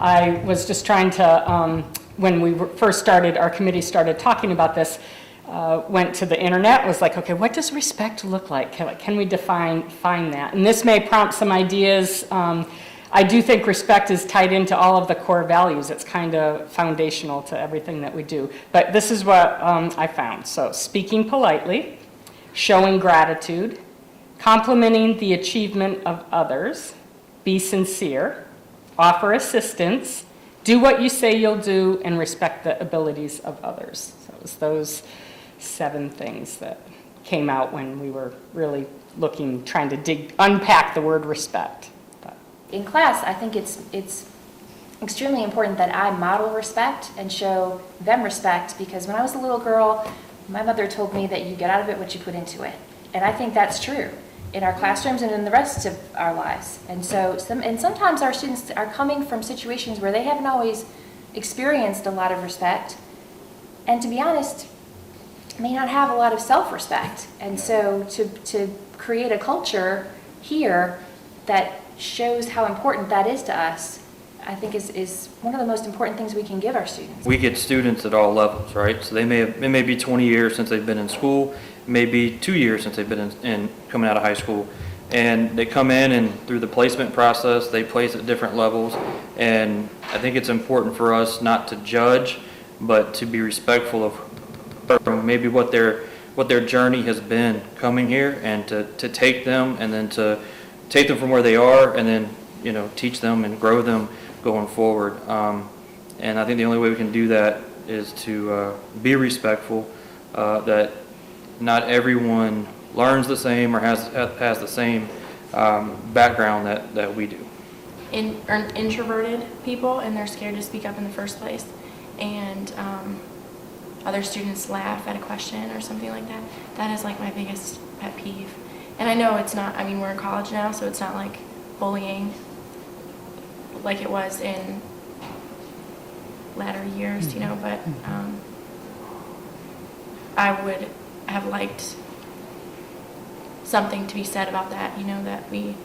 I was just trying to, when we first started, our committee started talking about this, went to the internet, was like, okay, what does respect look like? Can we define that? And this may prompt some ideas. I do think respect is tied into all of the core values. It's kind of foundational to everything that we do. But this is what I found. So speaking politely, showing gratitude, complimenting the achievement of others, be sincere, offer assistance, do what you say you'll do, and respect the abilities of others. So it was those 7 things that came out when we were really trying to unpack the word respect. In class, I think it's extremely important that I model respect and show them respect, because when I was a little girl, my mother told me that you get out of it what you put into it. And I think that's true in our classrooms and in the rest of our lives. And so, sometimes our students are coming from situations where they haven't always experienced a lot of respect, and to be honest, may not have a lot of self-respect. And so to create a culture here that shows how important that is to us, I think is one of the most important things we can give our students. We get students at all levels, right? So it may be 20 years since they've been in school, it may be 2 years since they've been in coming out of high school, and they come in and through the placement process, they place at different levels. And I think it's important for us not to judge, but to be respectful of maybe what their journey has been coming here, and to take them, and then to take them from where they are, and then teach them and grow them going forward. And I think the only way we can do that is to be respectful, that not everyone learns the same or has the same background that we do. Are introverted people, and they're scared to speak up in the first place, and other students laugh at a question or something like that. That is like my biggest pet peeve. And I know it's not, we're in college now, so it's not like bullying like it was in latter years, but I would have liked something to be said about that, that we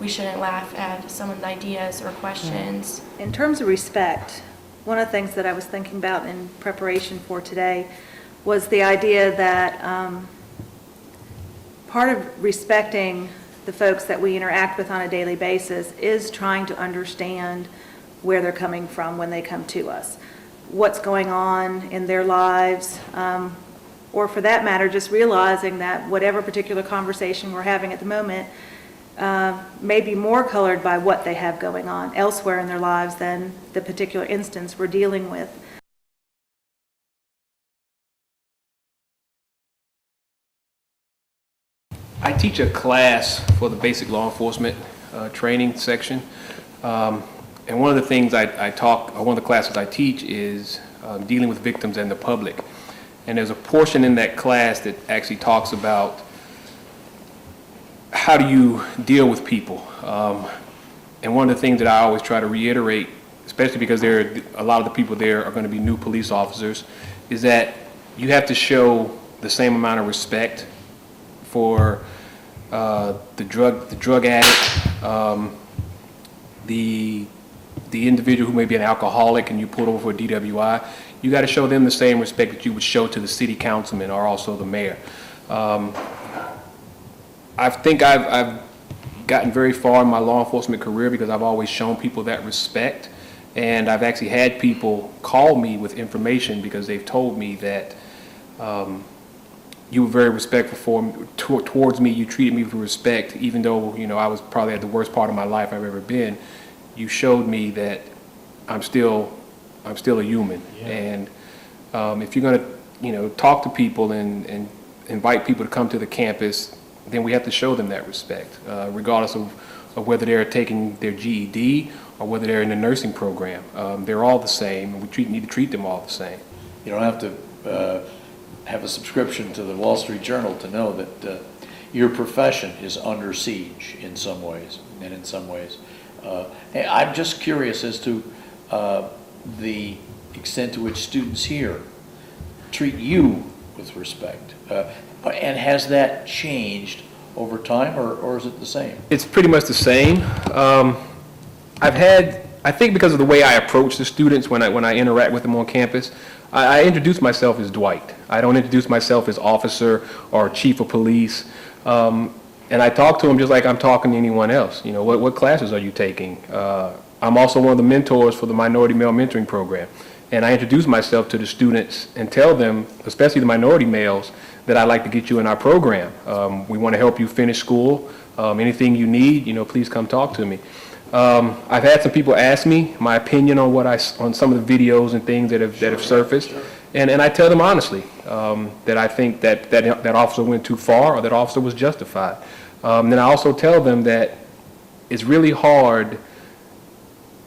shouldn't laugh at someone's ideas or questions. In terms of respect, one of the things that I was thinking about in preparation for today was the idea that part of respecting the folks that we interact with on a daily basis is trying to understand where they're coming from when they come to us, what's going on in their lives, or for that matter, just realizing that whatever particular conversation we're having at the moment may be more colored by what they have going on elsewhere in their lives than the particular instance we're dealing with. I teach a class for the basic law enforcement training section, and one of the things one of the classes I teach is dealing with victims and the public. And there's a portion in that class that actually talks about how do you deal with people. And one of the things that I always try to reiterate, especially because a lot of the people there are going to be new police officers, is that you have to show the same amount of respect for the drug addict, the individual who may be an alcoholic and you pulled over for a DWI. You got to show them the same respect that you would show to the city councilman or also the mayor. I think I've gotten very far in my law enforcement career because I've always shown people that respect, and I've actually had people call me with information because they've told me that you were very respectful towards me. You treated me with respect, even though I was probably at the worst part of my life I've ever been. You showed me that I'm still a human. Yeah. And if you're going to talk to people and invite people to come to the campus, then we have to show them that respect, regardless of whether they're taking their GED or whether they're in the nursing program. They're all the same, and we need to treat them all the same. You don't have to have a subscription to the Wall Street Journal to know that your profession is under siege in some ways, and in some ways. I'm just curious as to the extent to which students here treat you with respect. And has that changed over time, or is it the same? It's pretty much the same. I've had I think because of the way I approach the students when I interact with them on campus, I introduce myself as Dwight. I don't introduce myself as officer or chief of police. And I talk to them just like I'm talking to anyone else. You know, what classes are you taking? I'm also one of the mentors for the Minority Male Mentoring Program. And I introduce myself to the students and tell them, especially the minority males, that I'd like to get you in our program. We want to help you finish school. Anything you need, you know, please come talk to me. I've had some people ask me my opinion on on some of the videos and things that have surfaced. And I tell them honestly that I think that officer went too far or that officer was justified. Then I also tell them that it's really hard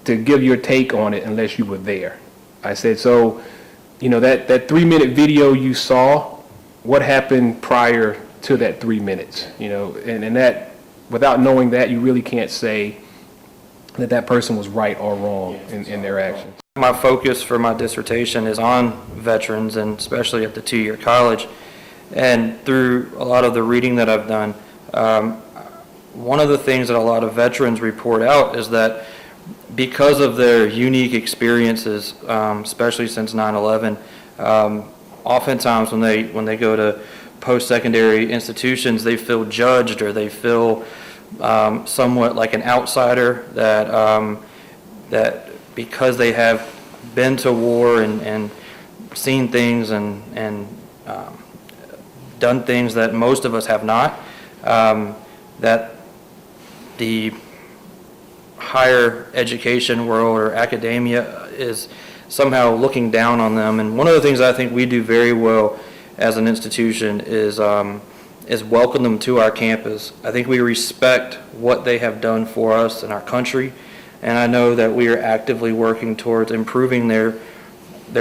to give your take on it unless you were there. I said, so, you know, that 3-minute video you saw, what happened prior to that 3 minutes? You know, and that, without knowing that, you really can't say that person was right or wrong in their actions. My focus for my dissertation is on veterans, and especially at the two-year college. And through a lot of the reading that I've done, one of the things that a lot of veterans report out is that because of their unique experiences, especially since 9/11, oftentimes when they go to post-secondary institutions, they feel judged or they feel somewhat like an outsider, that because they have been to war and seen things and done things that most of us have not, that the higher education world or academia is somehow looking down on them. And one of the things I think we do very well as an institution is welcome them to our campus. I think we respect what they have done for us in our country, and I know that we are actively working towards improving their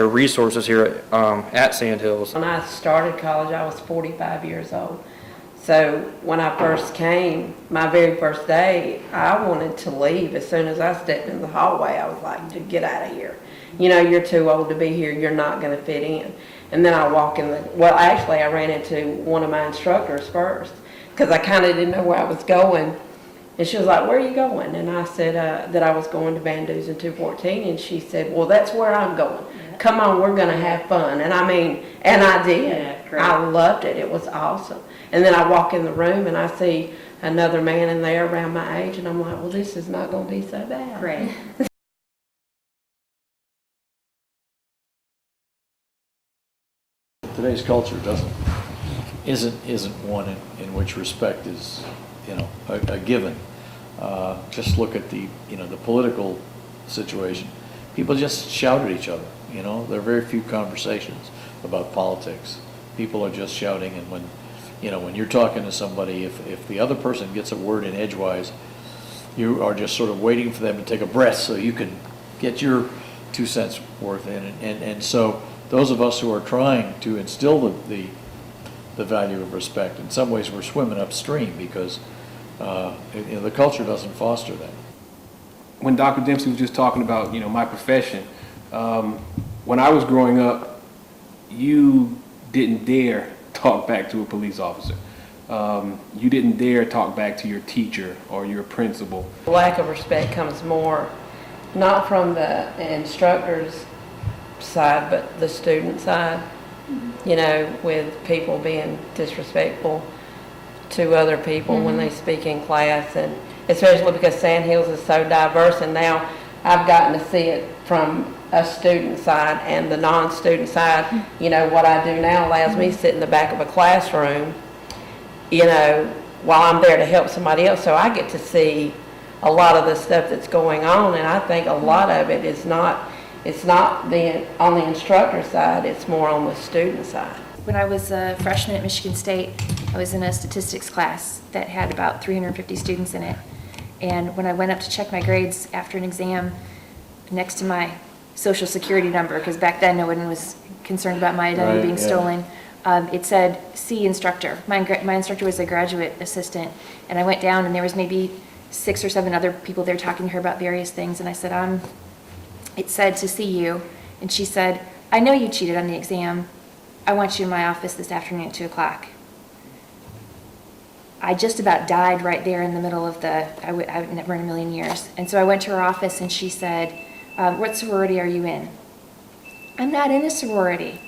resources here at Sandhills. When I started college, I was 45 years old. So when I first came, my very first day, I wanted to leave. As soon as I stepped in the hallway, I was like, "Dude, get out of here. You know, you're too old to be here. You're not going to fit in." And then I walk in actually I ran into one of my instructors first because I kind of didn't know where I was going. And she was like, "Where are you going?" And I said that I was going to Van Dusen 214. And she said, "Well, that's where I'm going. Come on, we're going to have fun." And I mean, and I did. Yeah, great. I loved it. It was awesome. And then I walk in the room and I see another man in there around my age, and I'm like, well, this is not going to be so bad. Great. Today's culture isn't one in which respect is, you know, a given. Just look at the political situation. People just shout at each other. You know, there are very few conversations about politics. People are just shouting, and when you're talking to somebody, if the other person gets a word in edgewise, you are just sort of waiting for them to take a breath so you can get your 2 cents worth in. And so those of us who are trying to instill the value of respect, in some ways we're swimming upstream because the culture doesn't foster that. When Dr. Dempsey was just talking about, my profession, when I was growing up, you didn't dare talk back to a police officer. You didn't dare talk back to your teacher or your principal. Lack of respect comes more not from the instructor's side, but the student side, with people being disrespectful to other people when they speak in class, and especially because Sandhills is so diverse, and now I've gotten to see it from a student side and the non-student side. What I do now allows me to sit in the back of a classroom, while I'm there to help somebody else, so I get to see a lot of the stuff that's going on, and I think a lot of it is not, it's not on the instructor side, it's more on the student side. When I was a freshman at Michigan State, I was in a statistics class that had about 350 students in it. And when I went up to check my grades after an exam, next to my social security number, because back then no one was concerned about my identity being stolen, it said C instructor. My instructor was a graduate assistant, and I went down and there was maybe 6 or 7 other people there talking to her about various things, and I said, it said to see you, and she said, "I know you cheated on the exam. I want you in my office this afternoon at 2 o'clock. I just about died right there in the middle of I would never in a million years. And so I went to her office and she said, what sorority are you in? I'm not in a sorority.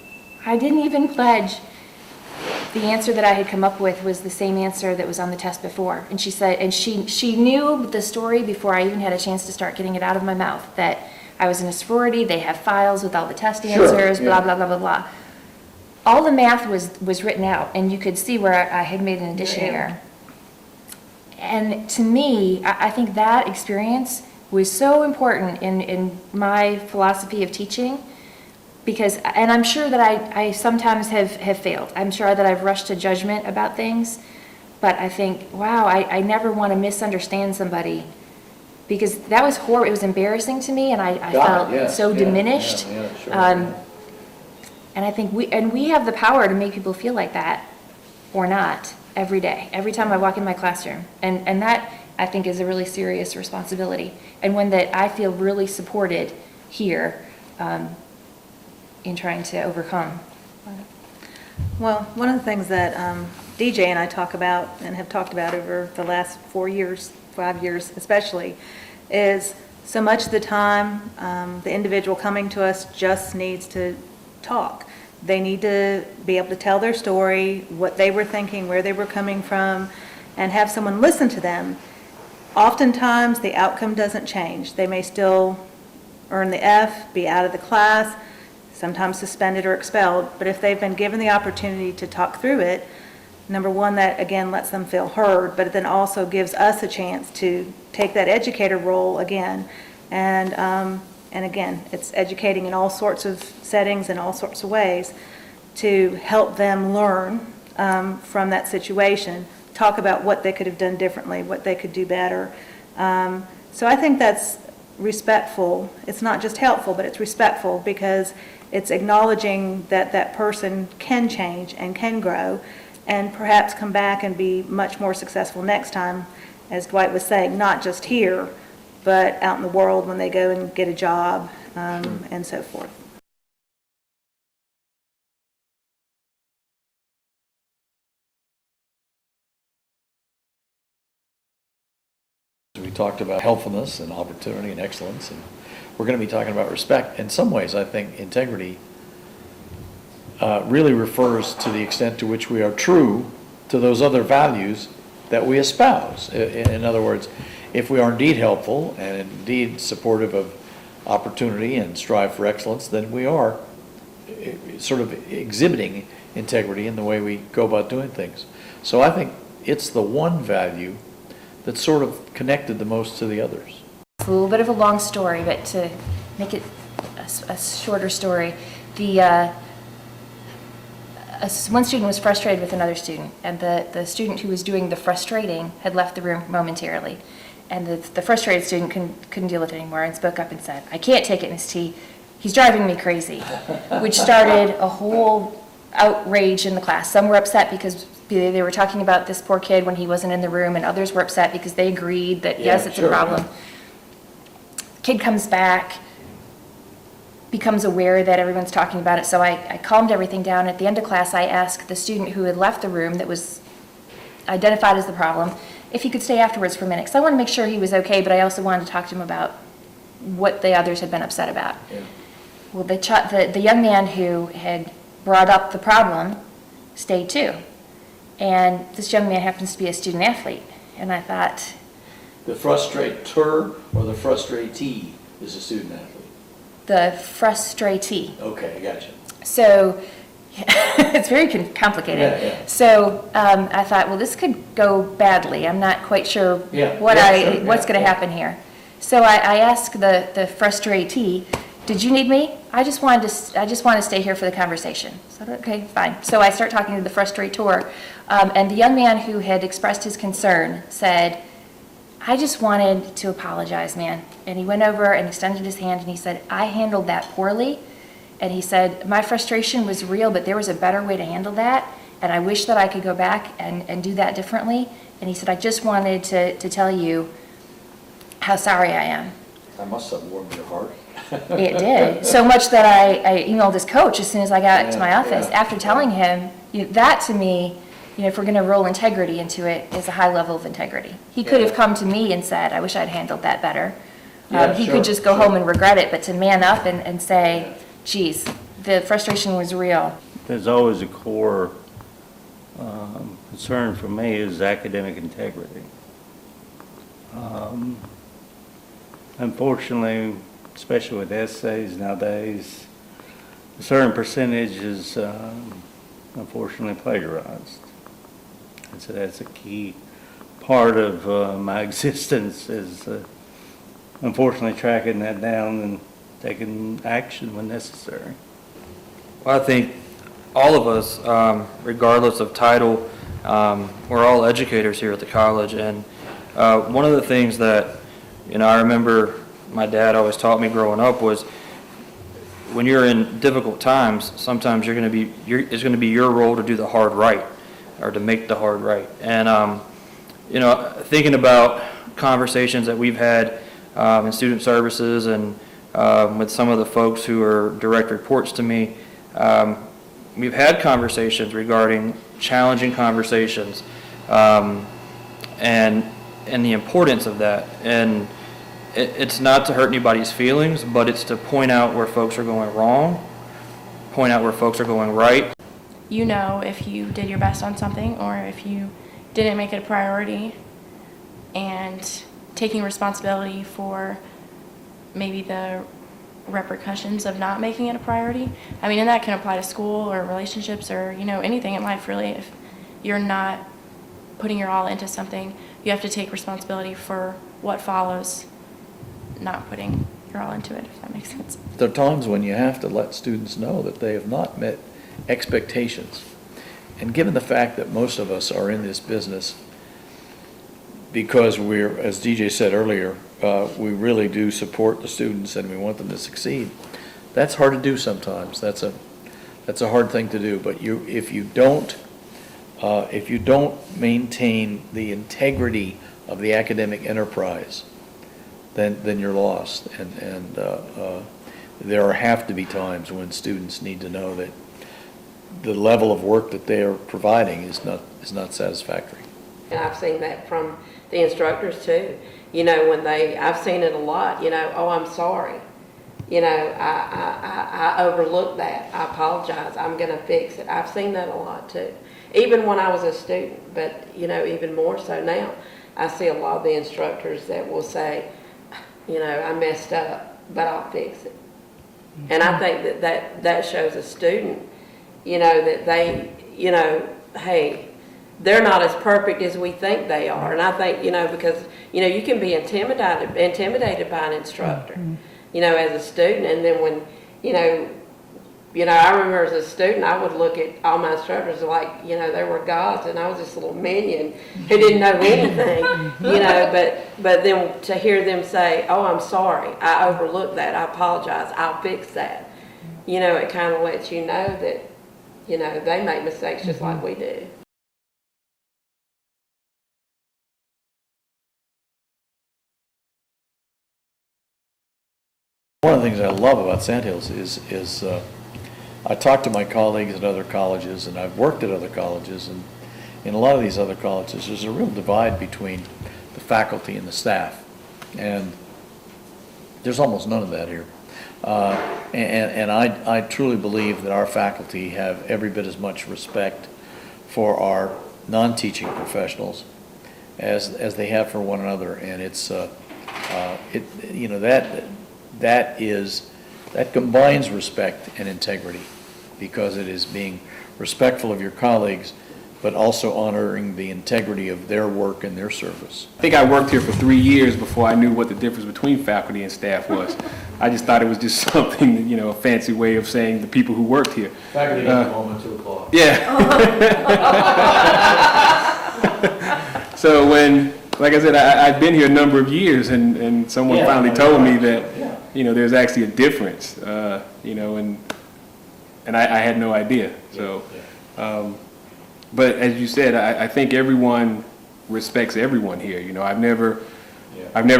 I didn't even pledge. The answer that I had come up with was the same answer that was on the test before. And she said, and she knew the story before I even had a chance to start getting it out of my mouth, that I was in a sorority, they have files with all the test answers, yeah. blah, blah, blah, blah, blah. All the math was written out, and you could see where I had made an addition error. And to me, I think that experience was so important in my philosophy of teaching, because, and I'm sure that I sometimes have failed. I'm sure that I've rushed to judgment about things, but I think, wow, I never want to misunderstand somebody, because that was horrible. It was embarrassing to me, and I felt so diminished. Sure. And I think we have the power to make people feel like that, or not, every day, every time I walk in my classroom. And that, I think, is a really serious responsibility, and one that I feel really supported here in trying to overcome. Well, one of the things that DJ and I talk about and have talked about over the last 4 years, 5 years especially, is so much of the time the individual coming to us just needs to talk. They need to be able to tell their story, what they were thinking, where they were coming from, and have someone listen to them. Oftentimes, the outcome doesn't change. They may still earn the F, be out of the class, sometimes suspended or expelled, but if they've been given the opportunity to talk through it, number one, that again lets them feel heard, but it then also gives us a chance to take that educator role again. And again, it's educating in all sorts of settings and all sorts of ways to help them learn from that situation, talk about what they could have done differently, what they could do better. So I think that's respectful. It's not just helpful, but it's respectful, because it's acknowledging that that person can change and can grow and perhaps come back and be much more successful next time, as Dwight was saying, not just here, but out in the world when they go and get a job and so forth. We talked about helpfulness and opportunity and excellence, and we're going to be talking about respect. In some ways, I think integrity really refers to the extent to which we are true to those other values that we espouse. In other words, if we are indeed helpful and indeed supportive of opportunity and strive for excellence, then we are sort of exhibiting integrity in the way we go about doing things. So I think it's the one value that's sort of connected the most to the others. It's a little bit of a long story, but to make it a shorter story, one student was frustrated with another student, and the student who was doing the frustrating had left the room momentarily. And the frustrated student couldn't deal with it anymore and spoke up and said, I can't take it, Miss T. He's driving me crazy, which started a whole outrage in the class. Some were upset because they were talking about this poor kid when he wasn't in the room, and others were upset because they agreed that, yes, it's a problem. Kid comes back, becomes aware that everyone's talking about it, so I calmed everything down. At the end of class, I asked the student who had left the room that was identified as the problem if he could stay afterwards for a minute, because I wanted to make sure he was okay, but I also wanted to talk to him about what the others had been upset about. Yeah. Well, the young man who had brought up the problem stayed too. And this young man happens to be a student athlete. And I thought... The frustrator or the frustratee is a student athlete? The frustratee. Okay, I gotcha. So... it's very complicated. Yeah. So I thought, well, this could go badly. I'm not quite sure what's going to happen here. So I asked the frustratee, "Did you need me? I just want to stay here for the conversation." So okay, fine. So I start talking to the frustrator, and the young man who had expressed his concern said, "I just wanted to apologize, man." And he went over and extended his hand, and he said, "I handled that poorly." And he said, my frustration was real, but there was a better way to handle that, and I wish that I could go back and do that differently. And he said, I just wanted to tell you how sorry I am. That must have warmed your heart. It did. So much that I emailed his coach as soon as I got to my office. Yeah. After telling him, that to me if we're going to roll integrity into it, is a high level of integrity. He could have come to me and said, I wish I'd handled that better. He could just go home and regret it, but to man up and say, geez, the frustration was real. There's always a core concern for me is academic integrity. Unfortunately, especially with essays nowadays, a certain percentage is unfortunately plagiarized. And so that's a key part of my existence is unfortunately tracking that down and taking action when necessary. Well, I think all of us, regardless of title, we're all educators here at the college. And one of the things that, I remember my dad always taught me growing up was when you're in difficult times, sometimes it's going to be your role to do the hard right or to make the hard right. And, thinking about conversations that we've had in student services and with some of the folks who are direct reports to me, we've had conversations regarding challenging conversations and the importance of that. And it's not to hurt anybody's feelings, but it's to point out where folks are going wrong, point out where folks are going right. You know if you did your best on something or if you didn't make it a priority, and taking responsibility for maybe the repercussions of not making it a priority. I mean, and that can apply to school or relationships or, anything in life really. If you're not putting your all into something, you have to take responsibility for what follows not putting your all into it, if that makes sense. There are times when you have to let students know that they have not met expectations. And given the fact that most of us are in this business because we're, as DJ said earlier, we really do support the students and we want them to succeed. That's hard to do sometimes. That's a hard thing to do. But if you don't maintain the integrity of the academic enterprise, then you're lost. And there have to be times when students need to know that the level of work that they are providing is not satisfactory. And I've seen that from the instructors too. I've seen it a lot, oh, I'm sorry. I overlooked that. I apologize. I'm going to fix it. I've seen that a lot too. Even when I was a student, but, even more so now, I see a lot of the instructors that will say, I messed up, but I'll fix it. And I think that shows a student, that they, hey, they're not as perfect as we think they are. And I think, because, you can be intimidated by an instructor, as a student. And then when, I remember as a student, I would look at all my instructors like, they were gods, and I was this little minion who didn't know anything, but then to hear them say, oh, I'm sorry, I overlooked that, I apologize, I'll fix that. It kind of lets you know that, they make mistakes just like we do. One of the things I love about Sandhills is I talk to my colleagues at other colleges, and I've worked at other colleges, and in a lot of these other colleges, there's a real divide between the faculty and the staff, and there's almost none of that here. And I truly believe that our faculty have every bit as much respect for our non-teaching professionals as they have for one another, and that combines respect and integrity, because it is being respectful of your colleagues, but also honoring the integrity of their work and their service. I think I worked here for 3 years before I knew what the difference between faculty and staff was. I just thought it was just something, a fancy way of saying the people who worked here. Faculty at home at 2 o'clock. Yeah. So like I said, I've been here a number of years, and someone finally told me that, there's actually a difference, and I had no idea. So, but as you said, I think everyone respects everyone here. I've never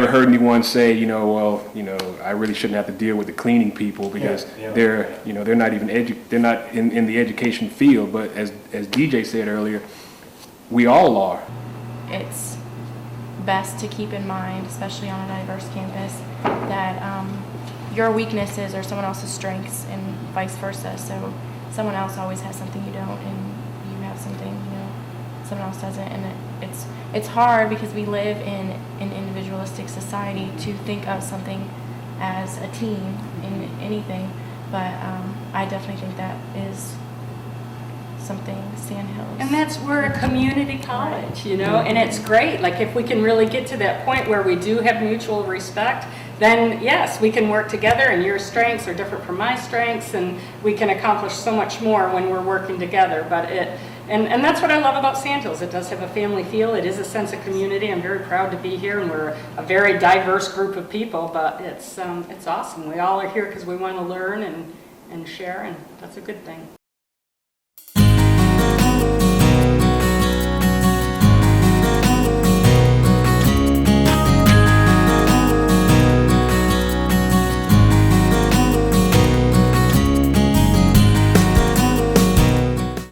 heard anyone say, I really shouldn't have to deal with the cleaning people because they're not even they're not in the education field. But as DJ said earlier, We all are. It's best to keep in mind, especially on a diverse campus, that your weaknesses are someone else's strengths and vice versa. So someone else always has something you don't, and you have something, someone else doesn't. And it's hard because we live in an individualistic society to think of something as a team in anything. But I definitely think that is something Sandhills. And we're a community college, and it's great. Like, if we can really get to that point where we do have mutual respect, then yes, we can work together, and your strengths are different from my strengths, and we can accomplish so much more when we're working together. But and that's what I love about Sandhills. It does have a family feel. It is a sense of community. I'm very proud to be here, and we're a very diverse group of people, but it's awesome. We all are here because we want to learn and share, and that's a good thing.